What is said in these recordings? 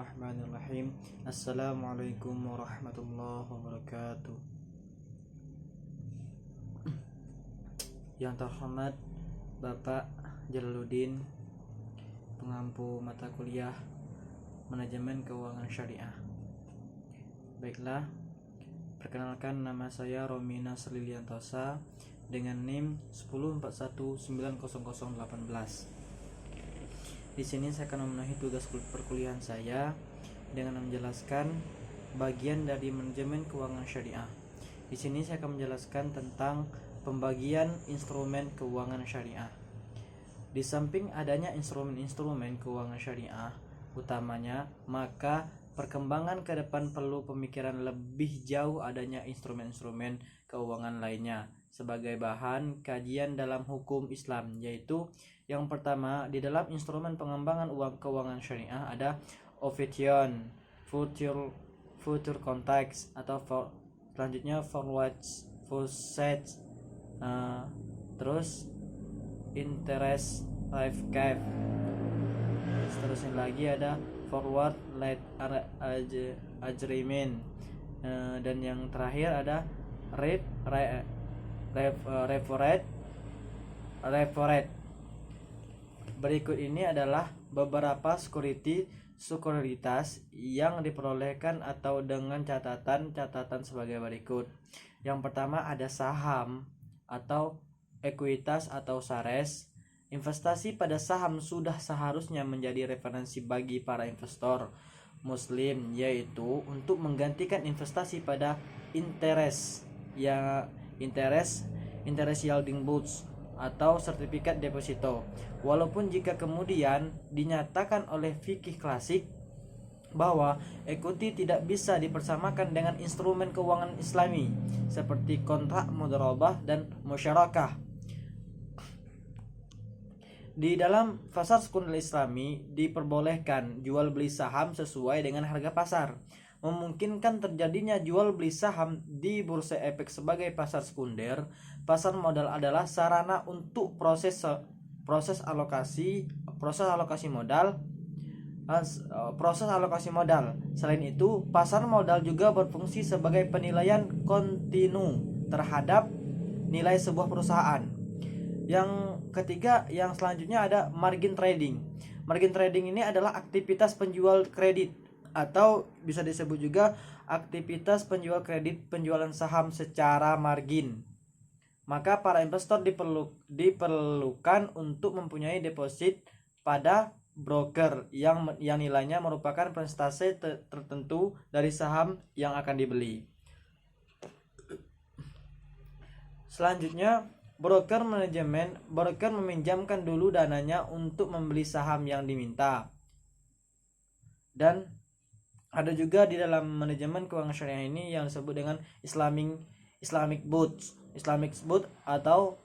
Bismillahirrahmanirrahim. Assalamualaikum warahmatullahi wabarakatuh. Yang terhormat Bapak Jalaluddin, pengampu mata kuliah Manajemen Keuangan Syariah. Baiklah, perkenalkan, nama saya Romi Nasr Liliantosa dengan NIM 1041900018. Di sini saya akan memenuhi tugas perkuliahan saya dengan menjelaskan bagian dari manajemen keuangan syariah. Di sini saya akan menjelaskan tentang pembagian instrumen keuangan syariah. Di samping adanya instrumen-instrumen keuangan syariah utamanya, maka perkembangan ke depan perlu pemikiran lebih jauh adanya instrumen-instrumen keuangan lainnya sebagai bahan kajian dalam hukum Islam, yaitu yang pertama, di dalam instrumen pengembangan uang keuangan syariah ada option, future contracts, atau selanjutnya forwards, faucets, terus interest rate cap. Seterusnya lagi ada forward late agreement, dan yang terakhir ada repo rate. Berikut ini adalah beberapa sekuritas yang diperolehkan atau dengan catatan sebagai berikut. Yang pertama ada saham atau ekuitas atau SARES. Investasi pada saham sudah seharusnya menjadi referensi bagi para investor muslim, yaitu untuk menggantikan investasi pada interest yielding bonds atau sertifikat deposito. Walaupun jika kemudian dinyatakan oleh fikih klasik bahwa equity tidak bisa dipersamakan dengan instrumen keuangan Islami seperti kontrak mudharabah dan musyarakah. Di dalam pasar sekunder Islami diperbolehkan jual beli saham sesuai dengan harga pasar, memungkinkan terjadinya jual beli saham di bursa efek sebagai pasar sekunder. Pasar modal adalah sarana untuk proses alokasi modal. Selain itu, pasar modal juga berfungsi sebagai penilaian kontinu terhadap nilai sebuah perusahaan. Yang ketiga, yang selanjutnya ada margin trading. Margin trading ini adalah aktivitas penjual kredit atau bisa disebut juga aktivitas penjual kredit penjualan saham secara margin. Maka para investor diperlukan untuk mempunyai deposit pada broker yang nilainya merupakan persentase tertentu dari saham yang akan dibeli. Selanjutnya, broker meminjamkan dulu dananya untuk membeli saham yang diminta. Dan ada juga di dalam manajemen keuangan syariah ini yang disebut dengan Islamic bonds atau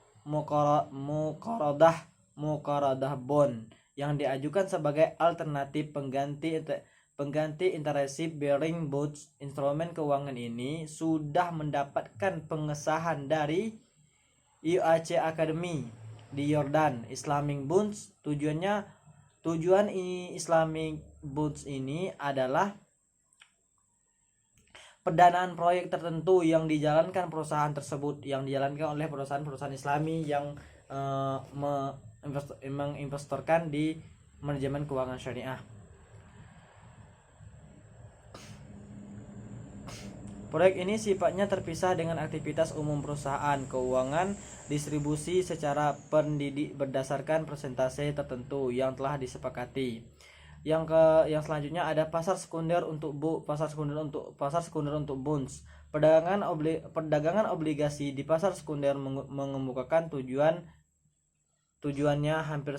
muqaradah bond yang diajukan sebagai alternatif pengganti interest bearing bonds. Instrumen keuangan ini sudah mendapatkan pengesahan dari IAC Academy di Yordan. Islamic bonds tujuan Islamic bonds ini adalah pendanaan proyek tertentu yang dijalankan perusahaan tersebut, yang dijalankan oleh perusahaan-perusahaan Islami yang menginvestorkan di manajemen keuangan syariah. Proyek ini sifatnya terpisah dengan aktivitas umum perusahaan keuangan, distribusi secara pendidik berdasarkan persentase tertentu yang telah disepakati. Yang selanjutnya ada pasar sekunder untuk bonds. Perdagangan obligasi di pasar sekunder mengemukakan tujuannya hampir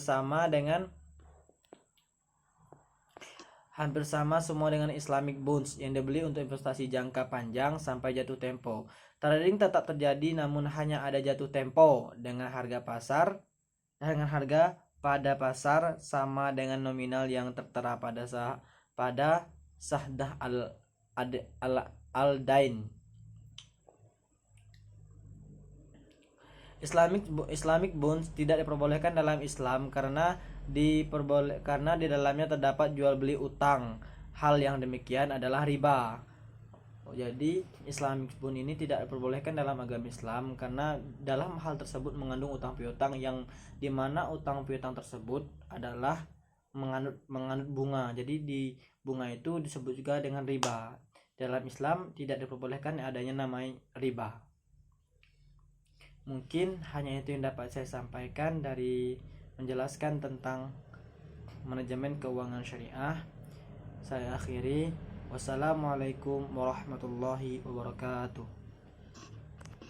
sama semua dengan Islamic bonds yang dibeli untuk investasi jangka panjang sampai jatuh tempo. Trading tetap terjadi, namun hanya ada jatuh tempo dengan harga pada pasar sama dengan nominal yang tertera pada sahdah al-dain. Islamic bonds tidak diperbolehkan dalam Islam karena di dalamnya terdapat jual beli utang hal yang demikian adalah riba. Jadi Islamic pun ini tidak diperbolehkan dalam agama Islam karena dalam hal tersebut mengandung utang piutang yang dimana utang piutang tersebut adalah mengandung bunga. Jadi di bunga itu disebut juga dengan riba. Dalam Islam tidak diperbolehkan adanya namanya riba. Mungkin hanya itu yang dapat saya sampaikan dari menjelaskan tentang manajemen keuangan syariah. Saya akhiri. Wassalamualaikum warahmatullahi wabarakatuh.